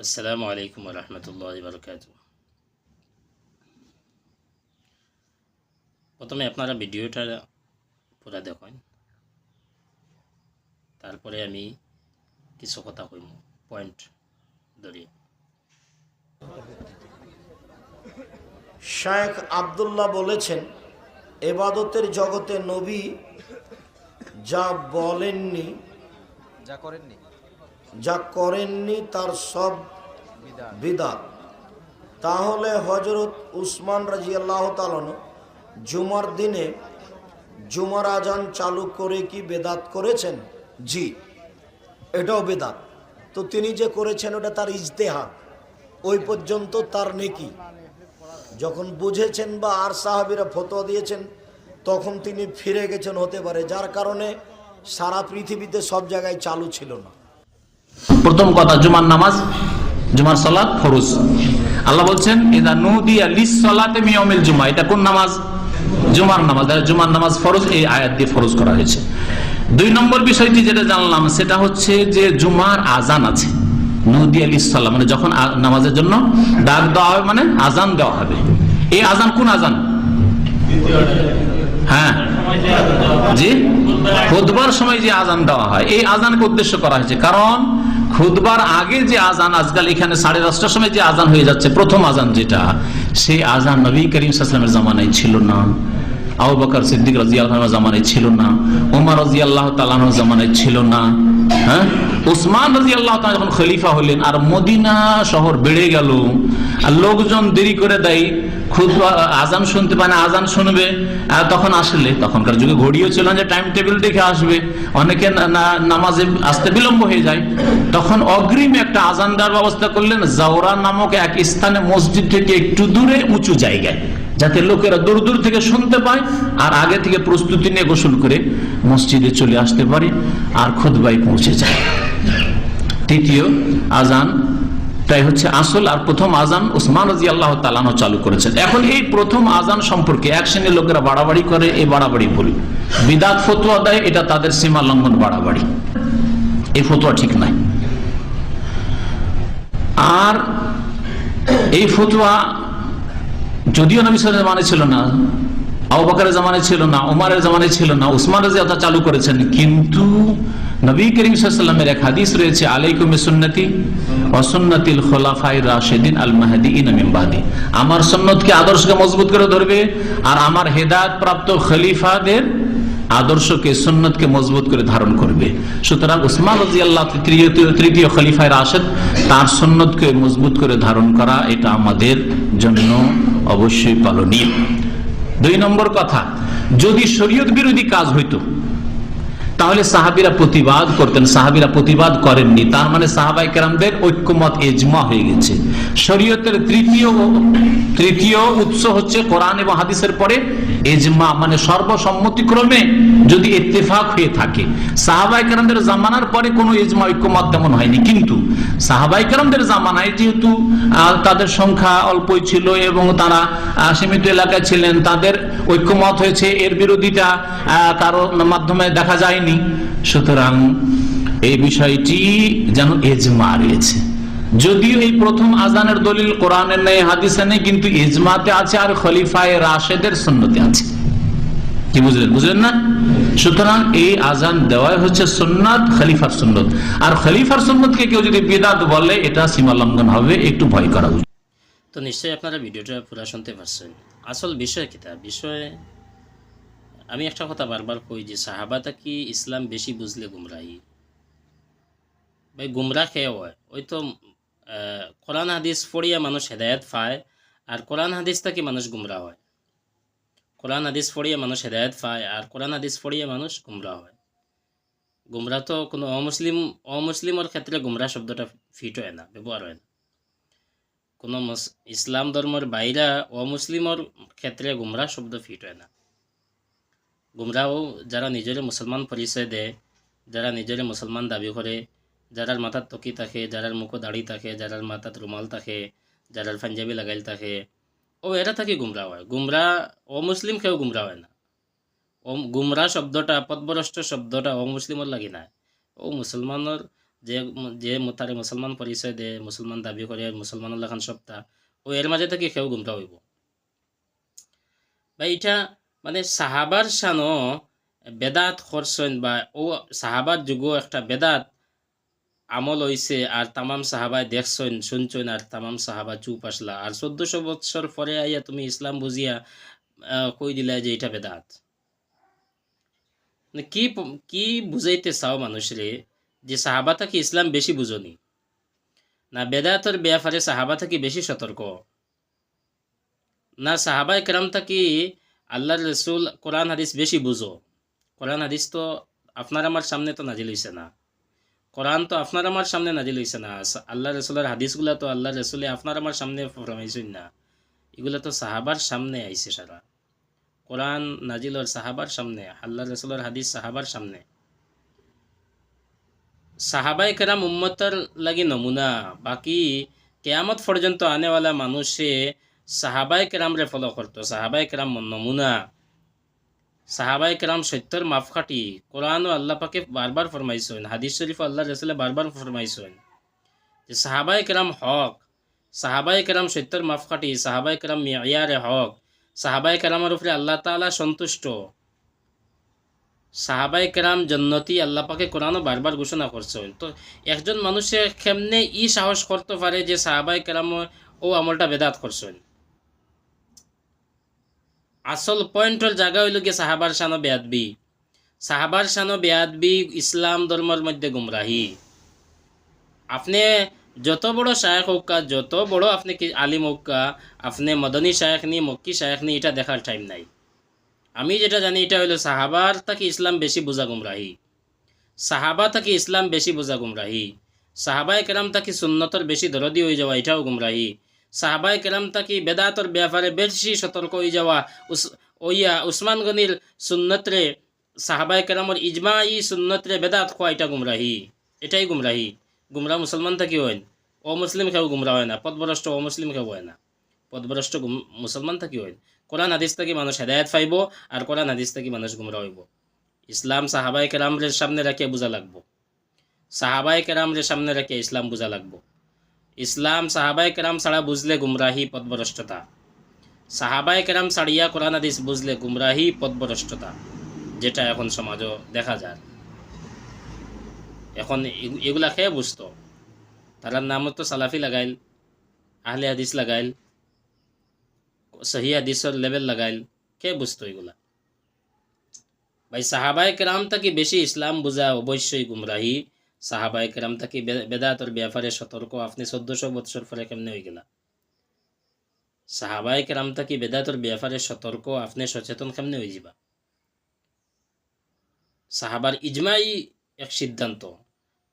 আসসালামু আলাইকুম রহমতুল্লাহ বারকাত। প্রথমে আপনারা ভিডিওটা পুরা দেখেন, তারপরে আমি কিছু কথা কইম পয়েন্ট ধরিয়ে। শেখ আব্দুল্লাহ বলেছেন, এবাদতের জগতে নবী যা বলেননি, যা করেননি তার সব বিদআত। তাহলে হযরত উসমান রাদিয়াল্লাহু তাআলা জুমার দিনে জুমার আজান চালু করে কি বেদাত করেছেন? জি, এটাও বেদাত। তো তিনি যে করেছেন ওটা তার ইজতেহাদ, ওই পর্যন্ত তার নেকি। যখন বুঝেছেন বা আর সাহাবীরা ফতোয়া দিয়েছেন তখন তিনি ফিরে গেছেন হতে পারে, যার কারণে সারা পৃথিবীতে সব জায়গায় চালু ছিল না। প্রথম কথা, জুমার নামাজ, জুমার সালাত ফরজ। আল্লাহ বলছেন ইযা নুদিয়া লিস-সালাতি মিন ইয়াউমিল জুমআহ, এটা কোন নামাজ? জুমার নামাজ। জুমার নামাজ ফরজ, এই আয়াত দিয়ে ফরজ করা হয়েছে। দুই নম্বর বিষয়টি যেটা জানলাম সেটা হচ্ছে যে জুমার আজান আছে, নুদিয়া লিস-সালাহ, মানে যখন নামাজের জন্য ডাক দেওয়া হবে মানে আজান দেওয়া হবে। এই আজান কোন আজান? হ্যাঁ জি, খুতবার সময় যে আজান দেওয়া হয় এই আজানকে উদ্দেশ্য করা হয়েছে। কারণ খুতবার আগে যে আজান আজকাল এখানে 10:30টার সময় যে আজান হয়ে যাচ্ছে, প্রথম আজান যেটা, সেই আজান নবী করিম সাল্লাল্লাহু আলাইহি ওয়াসাল্লামের জামানায় ছিল না, আবু বকর সিদ্দিক রাদিয়াল্লাহু আনহুর জামানায় ছিল না, ওমর রাদিয়াল্লাহু তাআলা আনহুর জামানায় ছিল না, হ্যাঁ, উসমান রাদিয়াল্লাহু তাআলা যখন খলিফা হলেন আর মদিনা শহর বেড়ে গেল আর লোকজন দেরি করে দেয়, খুতবা আজান শুনতে পায় না, আজান শুনবে তখন আসলে তখনকার যুগে ঘড়িও ছিল না যে টাইম টেবিল দেখে আসবে, অনেকে নামাজে আসতে বিলম্ব হয়ে যায়, তখন অগ্রিম একটা আজান দেওয়ার ব্যবস্থা করলেন জাওরা নামক এক স্থানে, মসজিদ থেকে একটু দূরে উঁচু জায়গায়, যাতে লোকেরা দূর দূর থেকে শুনতে পায় আর আগে থেকে প্রস্তুতি নিয়ে গোসল করে মসজিদে চলে আসতে পারে আর খুতবায় পৌঁছে যায়। তৃতীয় আজান তাই হচ্ছে আসল, আর প্রথম আজান উসমান রাদিয়াল্লাহু তাআলা আনহু চালু করেছেন। এখন এই প্রথম আজান সম্পর্কে এক শ্রেণীর লোকেরা বাড়াবাড়ি করে, এই বাড়াবাড়ি ভুল, বিদআত ফতোয়া দেয়, এটা তাদের সীমা লঙ্ঘন, বাড়াবাড়ি, এই ফতোয়া ঠিক নাই। আর এই ফতোয়া যদিও নবী সাল্লাল্লাহু আলাইহি ওয়াসাল্লামের জামানায় ছিল না, আবু বকরের জামানায় ছিল না, ওমরের জামানায় ছিল না, উসমান রাদিয়াল্লাহু তাআলা চালু করেছেন, কিন্তু নবী করিম সাল্লাল্লাহু আলাইহি ওয়াসাল্লামের এক হাদিস রয়েছে, আলাইকুম বিসুন্নতি ওয়া সুন্নাতিল খুলাফায়ে রাশিদিন আল মাহদিয়িন মিন বাদি, আমার সুন্নতকে, আদর্শকে মজবুত করে ধরবে আর আমার হেদায়েত প্রাপ্ত খলিফাদের আদর্শকে, সুন্নতকে মজবুত করে ধারণ করবে। সুতরাং উসমান রাদিয়াল্লাহু তৃতীয় খলিফায়ে রাশিদ, তার সুন্নতকে মজবুত করে ধারণ করা এটা আমাদের জন্য অবশ্যই পালনীয়। দুই নম্বর কথা, যদি শরীয়ত বিরোধী কাজ হইতো তাহলে সাহাবীরা প্রতিবাদ করতেন, সাহাবীরা প্রতিবাদ করেননি, তার মানে সাহাবায়ে কেরামদের ঐক্যমত, ইজমা হয়ে গেছে। শরীয়তের তৃতীয় উৎস হচ্ছে কোরআন এবং হাদিসের পরে ইজমা, মানে সর্বসম্মতিক্রমে যদি ইত্তেফাক হয়ে থাকে। সাহাবায়ে কেরামদের জামানার পরে কোনো ইজমা, ঐক্যমত তেমন হয়নি, কিন্তু সাহাবায়ে কেরামদের জামানায় যেহেতু তাদের সংখ্যা অল্পই ছিল এবং তারা সীমিত এলাকায় ছিলেন, তাদের ঐক্যমত হয়েছে, এর বিরোধিতা কারো মাধ্যমে দেখা যায়নি। সুতরাং এই বিষয়টি যেন ইজমা রয়েছে, যদিও এই প্রথম আজানের দলিল কোরআনে নেই, হাদিসে নেই, কিন্তু ইজমাতে আছে আর খলিফায়ে রাশেদের সুন্নতে আছে। কি বুঝলেন না? সুতরাং এই আজান দেওয়াই হচ্ছে সুন্নাত, খলিফার সুন্নত, আর খলিফার সুন্নতকে কেউ যদি বিদআত বলে এটা সীমা লঙ্ঘন হবে, একটু ভয় করা উচিত। তো নিশ্চয়ই আপনারা ভিডিওটা পুরা শুনতে পারছেন। আসল বিষয় কিতা, বিষয়ে আমি একটা কথা বারবার কই যে সাহাবাতা কি ইসলাম বেশি বুঝলে গুমরাহি, ভাই গুমরা খেয়ে হয়, ওই তো কোরআন হাদিস পড়িয়া মানুষ হেদায়েত পায় আর কোরআন হাদিস থেকে মানুষ গুমরা হয়, কোরআন হাদিস পড়িয়া মানুষ হেদায়েত পায় আর কোরআন হাদিস পড়িয়া মানুষ গুমরা হয়। গুমরা তো কোনো অমুসলিমের ক্ষেত্রে গুমরা শব্দটা ফিট হয় না, ব্যবহার হয় না। কোনো ইসলাম ধর্মের বাইরা অমুসলিমের ক্ষেত্রে গুমরা শব্দ ফিট হয় না। গুমরাও যারা নিজের মুসলমান পরিচয় দেয়, যারা নিজের মুসলমান দাবি করে, যারার মাথার টকি থাকে, যারার মুখো দাড়ি থাকে, যারার মাথাত রুমাল থাকে, যারার পাঞ্জাবি লাগাইল থাকে, ও এরা থাকি গুমরা হয়। গুমরা অমুসলিম কেউ গুমরা হয় না। গুমরা শব্দটা, পথভ্রষ্ট শব্দটা অমুসলিমের লাগি না, ও মুসলমানের যে যে তারে মুসলমান পরিচয় দেয়, মুসলমান দাবি করে, মুসলমান লাখান সপ্তাহ, ও এর মাঝে থেকে কেউ গুমরা হইব বা এটা মানে সাহাবার শানো বেদাত করছেন বা ও সাহাবার যুগ একটা বেদাত আমল হইছে আর তামাম সাহাবায় দেখছেন শুনছেন আর তামাম সাহাবা চুপ আসলা আর 1400 বৎসর পরে আইয়া তুমি ইসলাম বুঝিয়া কই দিলা যে এটা বেদাত। মানে কি বুঝাইতে চাও মানুষরে যে সাহাবা থাকি ইসলাম বেশি বুঝনি না বেদাতের ব্যাপারে সাহাবা থাকি বেশি সতর্ক না সাহাবা একরাম থাকি আল্লাহর রসুল কোরআন হাদিস বেশি বুঝো। কোরআন হাদিস তো আপনার আমার সামনে তো নাজিল হইছে না, কোরআন তো আপনার আমার সামনে নাজিল হইছে না, আল্লাহ রসুলের হাদিসগুলা তো আল্লাহ রসুলে আপনার আমার সামনে ফরমাইছেন না, এগুলা তো সাহাবার সামনে আইছে সারা। কোরআন নাজিলর সাহাবার সামনে, আল্লাহ রসুলের হাদিস সাহাবার সামনে। সাহাবাই কেরাম উম্মতর লাগি নমুনা, বাকি কেয়ামত পর্যন্ত আনেওয়ালা মানুষে সাহাবাই কেরামরে ফলো করতো, সাহাবাই কেরাম নমুনা, সাহাবাই কেরাম সত্যর মাপকাঠি। কোরআন ও আল্লাহ পাকে বারবার ফরমাইছেন, হাদিস শরীফ আল্লাহ রসুলে বারবার ফরমাইছেন যে সাহাবাই কেরাম হক, সাহাবাই কেরাম সত্যর মাপকাঠি, সাহাবাই কেরাম মিয়ারে হক, সাহাবাই কেরামের উপরে আল্লাহ তাআলা সন্তুষ্ট, সাহাবাই কেরাম জন্নতি আল্লাহ পাকে কোরআনও বারবার ঘোষণা করছেন। তো একজন মানুষে কেমনে ই সাহস করতে পারে যে সাহাবাই কেরাম ও আমলটা বেদাত করছেন? আসল পয়েন্টের জায়গা হইল গিয়ে সাহাবার শানো বেয়াদবি, সাহাবার শানো বেয়াদবি ইসলাম ধর্মের মধ্যে গুমরাহি। আপনি যত বড় শায়েখ হোক্কা, যত বড় আপনি কি আলিম হোক্কা, আপনি মদনী শায়েখ নি মক্কি শায়েখ নি এটা দেখার টাইম নাই। আমি যেটা জানি এটা হইলো সাহাবার তাকে ইসলাম বেশি বোঝা গুমরাহি, সাহাবা তাকে ইসলাম বেশি বোঝা গুমরাহি, সাহাবায় কেরাম তাকে সুন্নতর বেশি দরদি হয়ে যাওয়া এটাও গুমরাহি, সাহাবায় কেরাম তাকে বেদাতর ব্যাপারে বেশি সতর্ক হয়ে যাওয়া, উসমান গনির সুন্নতরে সাহাবায় কেরামর ইজমাই সুন্নতরে বেদাত খোয়া এটা গুমরাহি, এটাই গুমরাহি। গুমরা মুসলমান থাকি হয়, অমুসলিম কেউ গুমরা হয় না, পথভ্রষ্ট অমুসলিম কেউ হয় না, পথভ্রষ্ট মুসলমান থাকি হয়। কোরআন হাদিস থেকে মানুষ হেদায়েত পাইব আর কোরআন হাদিস থেকে মানুষ গুমরা হইব। ইসলাম সাহাবাই কেরামরের সামনে রাখিয়া বোঝা লাগবো, সাহাবাই কেরামরের সামনে রাখিয়া ইসলাম বোঝা লাগবো। ইসলাম সাহাবাই কেরাম ছাড়া বুঝলে গুমরাহি পথভ্রষ্টতা, সাহাবাই কেরাম ছাড়িয়া কোরআন হাদিস বুঝলে গুমরাহি পথভ্রষ্টতা, যেটা এখন সমাজও দেখা যায়। এখন এগুলা খেয়ে বুঝতো, তারার নামও তো সালাফি লাগাইল, আহলে হাদিস লাগাইল, সহি হাদিসের লেভেল লাগাইল, কে বুঝতো এগুলা? ভাই সাহাবাই কেরাম তাকে বেশি ইসলাম বুঝা অবশ্যই গুমরাহি, সাহাবাই কেরাম তাকে বেদাতর ব্যাপারে সতর্ক। আপনি 1400 বৎসর পরে কেমনে হয়ে গেলা? সাহাবাই কেরাম তাকে বেদাতর ব্যাপারে সতর্ক, আপনি সচেতন কেমনে হয়ে যাবা? সাহাবার ইজমাই এক সিদ্ধান্ত,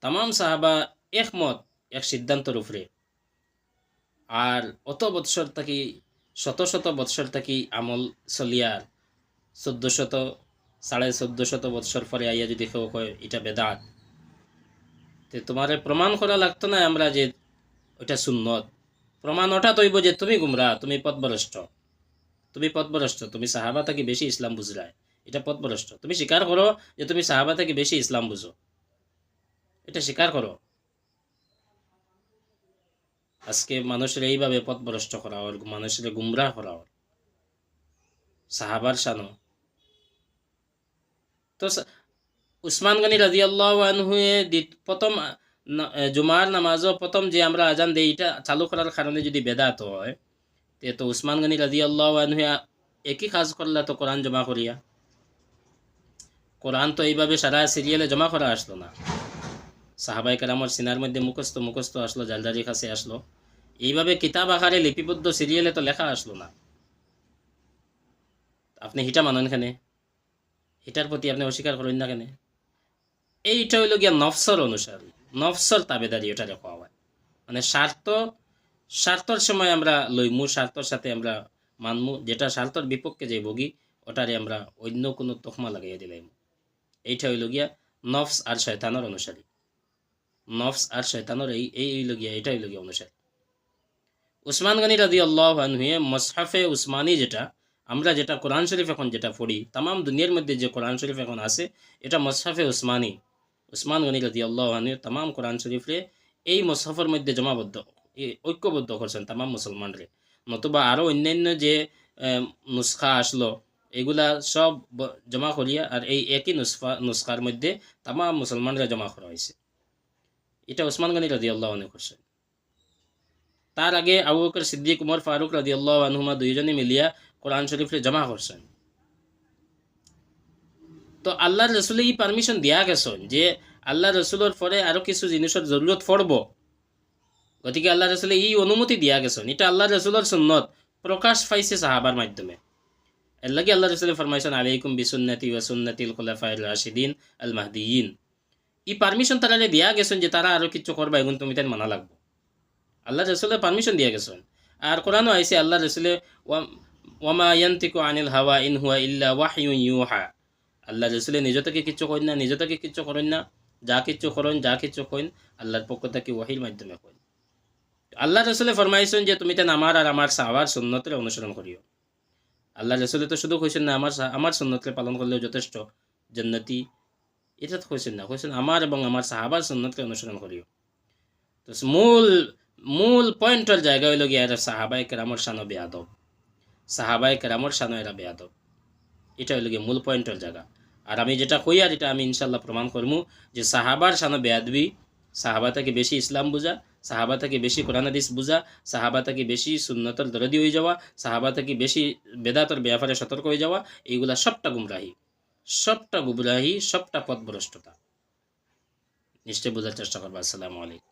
তামাম সাহাবা একমত এক সিদ্ধান্তর উপরে, আর অত বৎসর থাকি শত শত বৎসর থাকি আমল চলিয়ার 1400 1450 বৎসর পরে আইয়া যদি কেউ কয় এটা বেদাত, তে তোমারে প্রমাণ করা লাগতো না আমরা যে ওইটা সুন্নত? প্রমাণ ওটা তৈব যে তুমি গুমরা, তুমি পথভ্রষ্ট, তুমি পথভ্রষ্ট, তুমি সাহাবা থেকে বেশি ইসলাম বুঝরায়, এটা পথভ্রষ্ট। তুমি স্বীকার করো যে তুমি সাহাবা থেকে বেশি ইসলাম বুঝো, এটা স্বীকার করো। আজকে মানুষের এইভাবে পথভ্রষ্ট করা ওর, মানুষের গুমরাহ করা ওর, সাহাবার শানো। তো উসমান গনি রাদিয়াল্লাহু আনহু প্রথম জুমার নামাজও প্রথম যে আমরা আজান দেই এটা চালু করার কারণে যদি বেদাত হয়, তো উসমান গনি রাদিয়াল্লাহু আনহু একই কাজ করলা তো কোরআন জমা করিয়া। কোরআন তো এইভাবে সারা সিরিয়ালে জমা করা আসলো না, সাহাবাই কেরামর সিনার মধ্যে মুখস্থ আসলো, জালজারি কাছে আসলো, এইভাবে কিতাব আকারে লিপিবদ্ধ সিরিয়ালে তো লেখা আসলো না। আপনি হিটা মানেন কেনে? হিটার প্রতি আপনি অস্বীকার করেন না কেন? এইটা হইল গিয়া নফসর অনুসারী, নফসর তাবেদারি, ওটা রেখা হয়। মানে স্বার্থর সময় আমরা লইমু, স্বার্থর সাথে আমরা মানমু, যেটা স্বার্থর বিপক্ষে যে বগি ওটারে আমরা অন্য কোনো তকমা লাগাইয়া দিলাম। এইটা হইল গিয়া নফস আর শয়তানের অনুসারী, নফস আর শয়তানের এই হইল গিয়া, এটা হইল গিয়া অনুসারী। উসমান গনি রাদিয়াল্লাহু আনহু মুসহাফে উসমানী, যেটা আমরা যেটা কোরআন শরীফ এখন যেটা পড়ি, তামাম দুনিয়ার মধ্যে যে কোরআন শরীফ এখন আছে এটা মুসহাফে উসমানী, উসমান গনি রাদিয়াল্লাহু আনহু তামাম কোরআন শরীফরে এই মুসহাফের মধ্যে জমাবদ্ধ ঐক্যবদ্ধ করছেন তামাম মুসলমানরে, নতুবা আরও অন্যান্য যে নুসখা আসলো এগুলা সব জমা করিয়া আর এই একই নুসখার মধ্যে তামাম মুসলমানরা জমা করা হয়েছে। এটা উসমান গনি রাদিয়াল্লাহু আনহু করছেন। তার আগে আবু বকর সিদ্দিক, উমর ফারুক রাদিয়াল্লাহু আনহুমা দুইজনে মিলিয়া কোরআন শরীফরে জমা করছেন। তো আল্লাহর রসুলে এই পারমিশন দিয়া গেছেন যে আল্লাহ রসুলের পরে আরও কিছু জিনিসের জরুরত পড়ব, গতিকে আল্লাহ রসুলে এই অনুমতি দিয়া গেছেন। এটা আল্লাহ রসুলের সুন্নত প্রকাশ পাইছে সাহাবার মাধ্যমে। এর লাগে আল্লাহ রসুলে ফরমাইছেন আলাইকুম বিসুন্নতি ওয়া সুন্নাতিল খুলাফায়ে রাশিদিন আল মাহদিয়িন। এই পারমিশন তারা দিয়া গেছেন যে তারা আরও কিছু করবা, এখন তুমি তাই মানা লাগবো। আল্লাহ রসুলে পারমিশন দিয়া গেছেন। আর কোরআনও আইছে আল্লাহ রসুলে ওয়ামা ইয়ান্তিকু আনিল হাওয়া ইন হুয়া ইল্লা ওয়াহয়ুন ইউহা। আল্লাহ রসুলে নিজ থেকে কিচ্ছু করেন না, নিজ থেকে কিচ্ছু করেন না, যা কিচ্ছু করেন, যা কিচ্ছু করেন আল্লাহর পক্ষ থেকে ওয়াহির মাধ্যমে করেন। আল্লাহ রসুলে ফরমাইছেন যে তুমি তেন আমার আর আমার সাহাবার সুন্নতের অনুসরণ করিও। আল্লাহ রসুলে তো শুধু কইছেন না আমার সুন্নতকে পালন করলেও যথেষ্ট জান্নাতি, এটা তো কইছেন না, কইছেন আমার এবং আমার সাহাবার সুন্নতকে অনুসরণ করিও। তো মূল পয়েন্টের জায়গা হইল গিয়ে এরা সাহাবায়ে কেরামর শানো বেয়াদব, সাহাবায়ে কেরামর শানো এরা বেয়াদব, এটা হইল গিয়ে মূল পয়েন্টের জায়গা। আর আমি যেটা কই আর এটা আমি ইনশাল্লাহ প্রমাণ করবো যে সাহাবার শানো বেয়াদবি, সাহাবা থেকে বেশি ইসলাম বুঝা, সাহাবা থেকে বেশি কোরআন হাদিস বুঝা, সাহাবা থেকে বেশি সুন্নতের দরদি হয়ে যাওয়া, সাহাবা থেকে বেশি বেদাতের ব্যাপারে সতর্ক হয়ে যাওয়া, এইগুলা সবটা গুমরাহি, সবটা পথভ্রষ্টতা। নিশ্চয় বোঝার চেষ্টা করবো। আসসালামু আলাইকুম।